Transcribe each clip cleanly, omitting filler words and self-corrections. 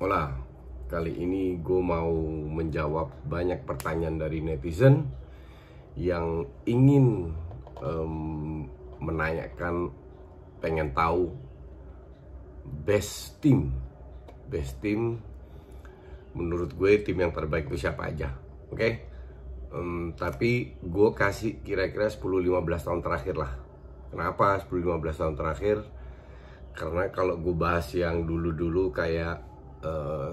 Hola, kali ini gue mau menjawab banyak pertanyaan dari netizen yang ingin menanyakan, pengen tahu best team menurut gue tim yang terbaik itu siapa aja, oke? Tapi gue kasih kira-kira 10-15 tahun terakhir lah. Kenapa 10-15 tahun terakhir? Karena kalau gue bahas yang dulu-dulu kayak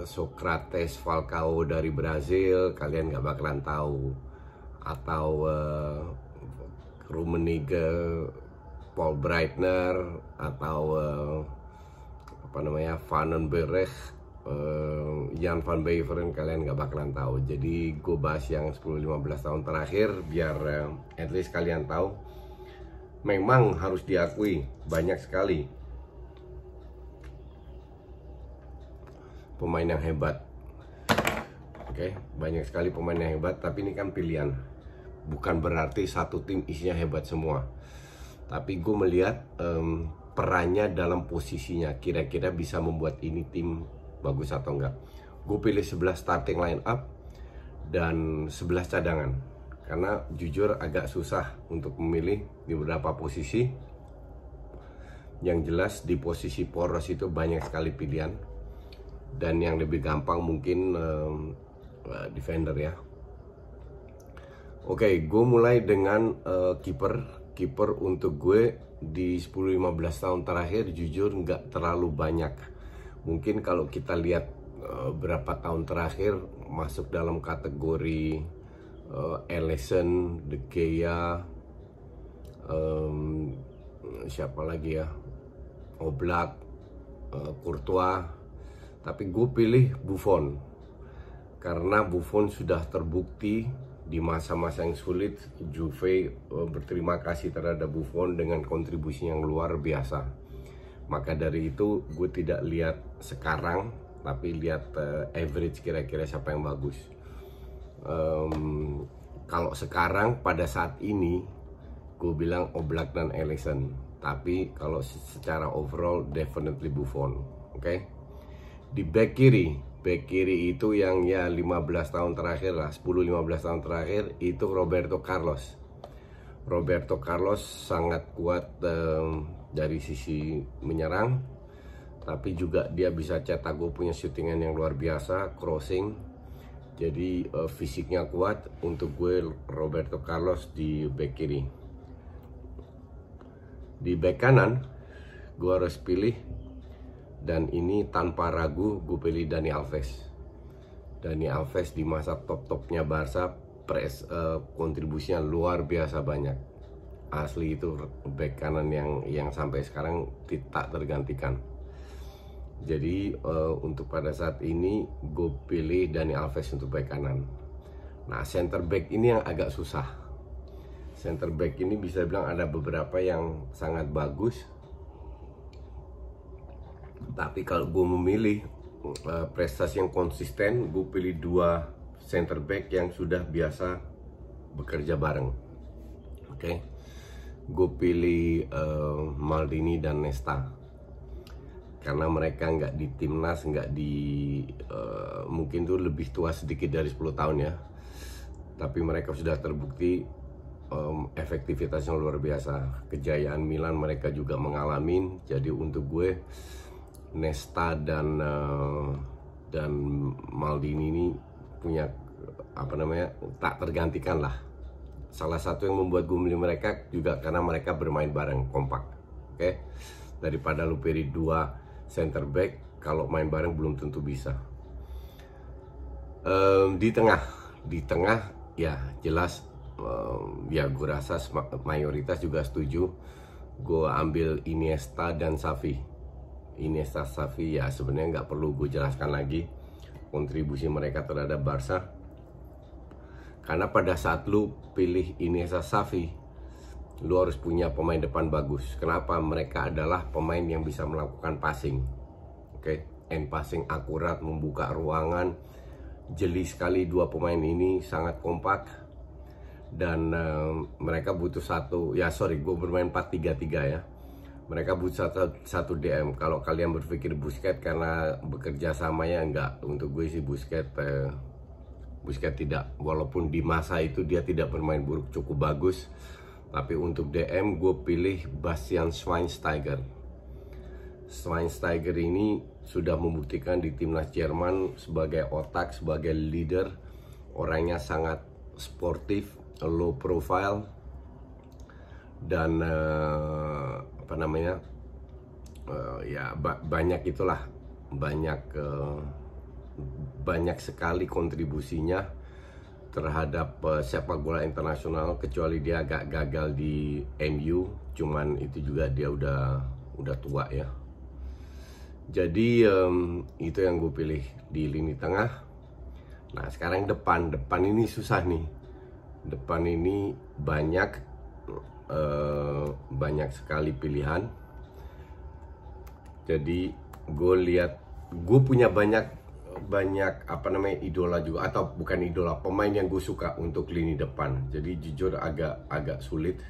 Socrates, Falcao dari Brazil, kalian gak bakalan tahu. Atau Rummenigge, Paul Breitner, atau Van den Berg, Jan van Beveren, kalian gak bakalan tahu. Jadi gue bahas yang 10-15 tahun terakhir biar at least kalian tahu. Memang harus diakui banyak sekali pemain yang hebat, oke? Banyak sekali pemain yang hebat, tapi ini kan pilihan. Bukan berarti satu tim isinya hebat semua, tapi gue melihat perannya dalam posisinya, kira-kira bisa membuat ini tim bagus atau enggak. Gue pilih 11 starting line up dan 11 cadangan, karena jujur agak susah untuk memilih di beberapa posisi. Yang jelas di posisi poros itu banyak sekali pilihan, dan yang lebih gampang mungkin defender ya. Oke, gue mulai dengan kiper untuk gue di 10-15 tahun terakhir jujur nggak terlalu banyak. Mungkin kalau kita lihat berapa tahun terakhir masuk dalam kategori Alisson, De Gea, siapa lagi ya, Oblak, Courtois. Tapi gue pilih Buffon karena Buffon sudah terbukti di masa-masa yang sulit. Juve berterima kasih terhadap Buffon dengan kontribusi yang luar biasa. Maka dari itu gue tidak lihat sekarang, tapi lihat average, kira-kira siapa yang bagus. Kalau sekarang pada saat ini gue bilang Oblak dan Alisson, tapi kalau secara overall definitely Buffon, oke? Di back kiri itu yang ya 15 tahun terakhir lah, 10-15 tahun terakhir itu Roberto Carlos. Roberto Carlos sangat kuat dari sisi menyerang, tapi juga dia bisa cetak gol, punya shootingan yang luar biasa, crossing. Jadi fisiknya kuat. Untuk gue Roberto Carlos di back kiri. Di back kanan gue harus pilih, dan ini tanpa ragu gue pilih Dani Alves. Dani Alves di masa top-topnya Barca, kontribusinya luar biasa banyak. Asli itu back kanan yang sampai sekarang tidak tergantikan. Jadi untuk pada saat ini gue pilih Dani Alves untuk back kanan. Nah, center back ini yang agak susah. Center back ini bisa bilang ada beberapa yang sangat bagus, tapi kalau gue memilih prestasi yang konsisten, gue pilih dua center back yang sudah biasa bekerja bareng. Oke, gue pilih Maldini dan Nesta, karena mereka nggak di timnas, nggak di mungkin tuh lebih tua sedikit dari 10 tahun ya, tapi mereka sudah terbukti efektivitasnya luar biasa. Kejayaan Milan mereka juga mengalami. Jadi untuk gue Nesta dan Maldini ini punya tak tergantikan lah. Salah satu yang membuat gue milih mereka juga karena mereka bermain bareng, kompak. Oke, daripada lu pilih dua center back, kalau main bareng belum tentu bisa. Di tengah ya jelas, ya gue rasa mayoritas juga setuju. Gue ambil Iniesta dan Xavi. Iniesta, Xavi ya sebenarnya nggak perlu gue jelaskan lagi kontribusi mereka terhadap Barca. Karena pada saat lu pilih Iniesta, Xavi, lu harus punya pemain depan bagus. Kenapa? Mereka adalah pemain yang bisa melakukan passing, oke? End passing akurat, membuka ruangan. Jeli sekali dua pemain ini, sangat kompak. Dan mereka butuh gue bermain 4-3-3 ya. Mereka butuh satu DM. Kalau kalian berpikir Busquets karena bekerja samanya, enggak. Untuk gue sih Busquets tidak. Walaupun di masa itu dia tidak bermain buruk, cukup bagus. Tapi untuk DM gue pilih Bastian Schweinsteiger. Schweinsteiger ini sudah membuktikan di timnas Jerman sebagai otak, sebagai leader. Orangnya sangat sportif, low profile, dan banyak itulah, banyak sekali kontribusinya terhadap sepak bola internasional, kecuali dia agak gagal di MU, cuman itu juga dia udah tua ya. Jadi itu yang gue pilih di lini tengah. Nah sekarang depan ini susah nih. Depan ini banyak sekali pilihan. Jadi gue punya banyak idola juga, atau bukan idola, pemain yang gue suka untuk lini depan. Jadi jujur agak sulit.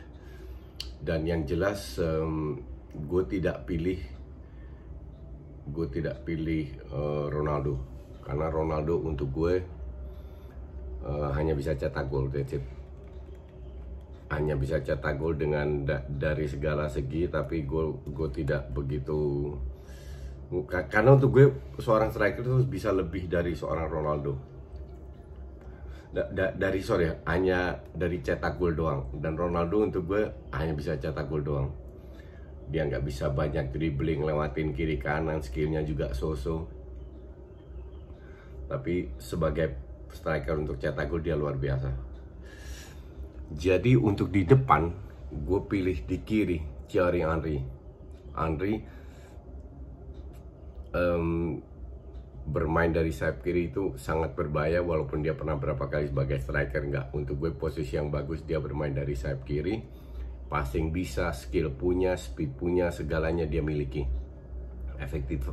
Dan yang jelas gue tidak pilih Ronaldo, karena Ronaldo untuk gue hanya bisa cetak gol, that's it. Hanya bisa cetak gol dengan dari segala segi, tapi gue tidak begitu. Karena untuk gue seorang striker itu bisa lebih dari seorang Ronaldo. Hanya dari cetak gol doang. Dan Ronaldo untuk gue hanya bisa cetak gol doang. Dia nggak bisa banyak dribbling, lewatin kiri kanan, skillnya juga so-so. Tapi sebagai striker untuk cetak gol dia luar biasa. Jadi untuk di depan gue pilih di kiri Thierry Henry. Bermain dari sayap kiri itu sangat berbahaya, walaupun dia pernah berapa kali sebagai striker. Enggak, untuk gue posisi yang bagus dia bermain dari sayap kiri. Passing bisa, skill punya, speed punya, segalanya dia miliki.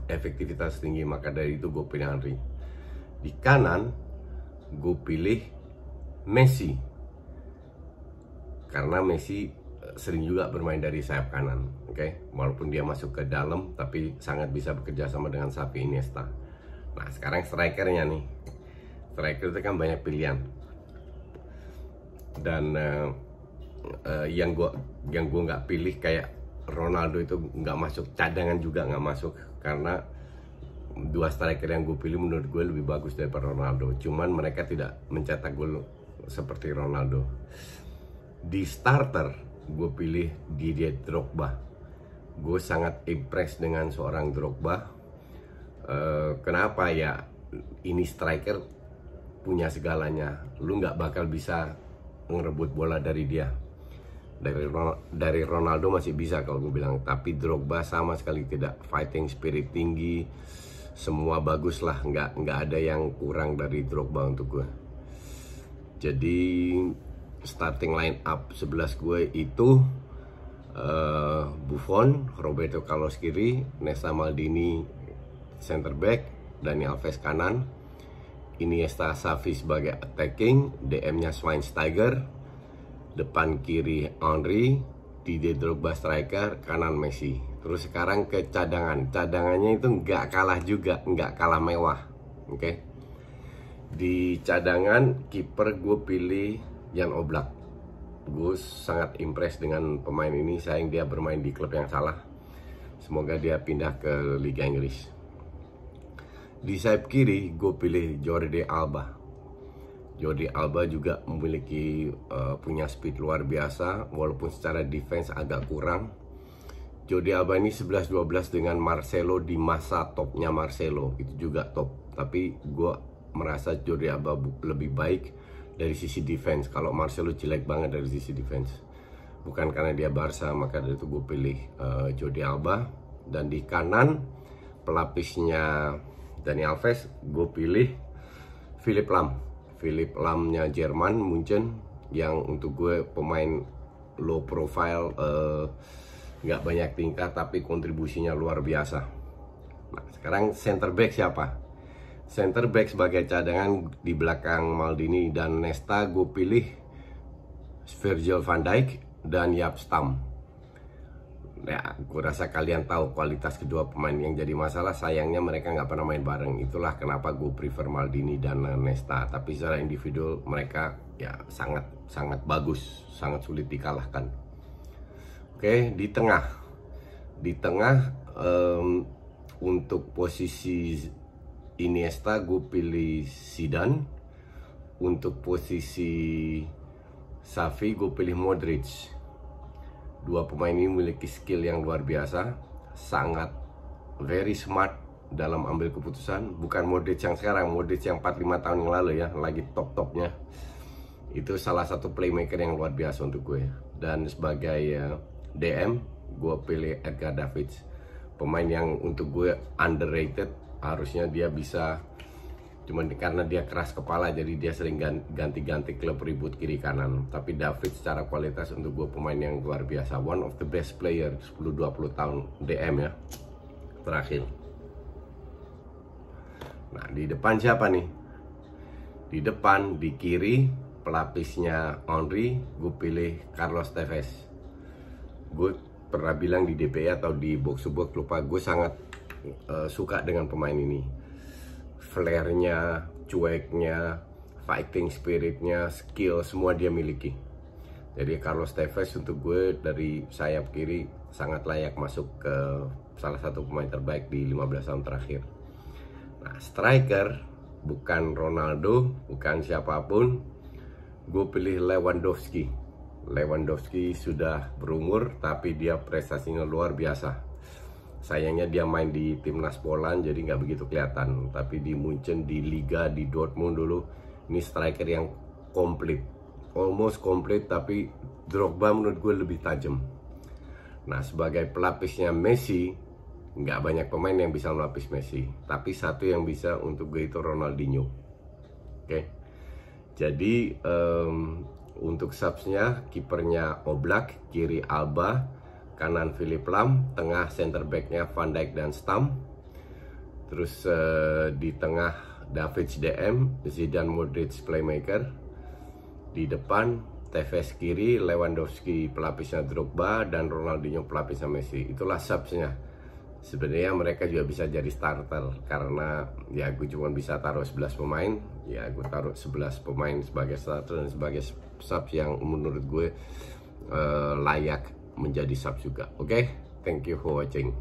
Efektivitas tinggi, maka dari itu gue pilih Henry. Di kanan gue pilih Messi, karena Messi sering juga bermain dari sayap kanan, oke? Walaupun dia masuk ke dalam, tapi sangat bisa bekerja sama dengan Xavi, Iniesta. Nah sekarang strikernya nih, striker itu kan banyak pilihan. Dan yang gue nggak pilih kayak Ronaldo itu nggak masuk, cadangan juga nggak masuk, karena dua striker yang gue pilih menurut gue lebih bagus daripada Ronaldo. Cuman mereka tidak mencetak gol seperti Ronaldo. Di starter gue pilih Didier Drogba. Gue sangat impress dengan seorang Drogba. Kenapa ya? Ini striker punya segalanya. Lu nggak bakal bisa ngerebut bola dari dia. Dari Ronaldo masih bisa kalau gue bilang, tapi Drogba sama sekali tidak. Fighting spirit tinggi, semua bagus lah. Nggak ada yang kurang dari Drogba untuk gue. Jadi starting line up 11 gue itu Buffon, Roberto Carlos kiri, Nesta Maldini center back, Dani Alves kanan, Iniesta Xavi sebagai attacking, DM-nya Schweinsteiger, depan kiri Henry, Didier Drogba striker, kanan Messi. Terus sekarang ke cadangannya itu nggak kalah juga, nggak kalah mewah, oke? Di cadangan kiper gue pilih Jan Oblak. Gue sangat impress dengan pemain ini. Sayang dia bermain di klub yang salah. Semoga dia pindah ke Liga Inggris. Di sayap kiri gue pilih Jordi Alba. Jordi Alba juga memiliki punya speed luar biasa, walaupun secara defense agak kurang. Jordi Alba ini 11-12 dengan Marcelo di masa topnya Marcelo, itu juga top. Tapi gue merasa Jordi Alba lebih baik dari sisi defense. Kalau Marcelo jelek banget dari sisi defense. Bukan karena dia Barca, maka dari itu gue pilih Jordi Alba. Dan di kanan pelapisnya Dani Alves, gue pilih Philipp Lahm. Philipp Lahm-nya Jerman, Munchen, yang untuk gue pemain low profile, nggak banyak tingkat, tapi kontribusinya luar biasa. Nah, sekarang center back siapa? Center back sebagai cadangan di belakang Maldini dan Nesta, gue pilih Virgil van Dijk dan Jaap Stam. Ya, gue rasa kalian tahu kualitas kedua pemain. Yang jadi masalah sayangnya mereka nggak pernah main bareng. Itulah kenapa gue prefer Maldini dan Nesta. Tapi secara individual mereka ya sangat bagus, sangat sulit dikalahkan. Oke, di tengah untuk posisi Iniesta gue pilih Zidane. Untuk posisi Xavi gue pilih Modric. Dua pemain ini memiliki skill yang luar biasa, sangat very smart dalam ambil keputusan. Bukan Modric yang sekarang, Modric yang 4-5 tahun yang lalu ya, lagi top-topnya. Itu salah satu playmaker yang luar biasa untuk gue. Dan sebagai DM, gue pilih Edgar Davids. Pemain yang untuk gue underrated, harusnya dia bisa, cuman karena dia keras kepala jadi dia sering ganti-ganti klub, ribut kiri kanan. Tapi David secara kualitas untuk gue pemain yang luar biasa, one of the best player 10-20 tahun DM ya terakhir. Nah, di depan siapa nih? Di depan, di kiri pelapisnya Henry, gue pilih Carlos Tevez. Gue pernah bilang di DPI atau di box to box, lupa, gue sangat suka dengan pemain ini. Flair-nya, cueknya, fighting spirit-nya, skill, semua dia miliki. Jadi Carlos Tevez untuk gue dari sayap kiri sangat layak masuk ke salah satu pemain terbaik di 15 tahun terakhir. Nah, striker bukan Ronaldo, bukan siapapun, gue pilih Lewandowski. Lewandowski sudah berumur tapi dia prestasinya luar biasa. Sayangnya dia main di timnas Poland jadi nggak begitu kelihatan. Tapi di Munchen, di Liga, di Dortmund dulu, ini striker yang komplit, almost komplit. Tapi Drogba menurut gue lebih tajam. Nah, sebagai pelapisnya Messi, nggak banyak pemain yang bisa melapis Messi. Tapi satu yang bisa untuk gue itu Ronaldinho. Oke. Jadi untuk subsnya, kipernya Oblak, kiri Alba, kanan Philip Lam, tengah center backnya Van Dijk dan Stam. Terus di tengah Davids DM, Zidane Modric playmaker. Di depan Tevez kiri, Lewandowski pelapisnya Drogba, dan Ronaldinho pelapisnya Messi. Itulah subsnya. Sebenarnya mereka juga bisa jadi starter karena ya gue cuma bisa taruh 11 pemain. Ya gue taruh 11 pemain sebagai starter dan sebagai subs yang menurut gue layak menjadi sub juga. Oke, thank you for watching.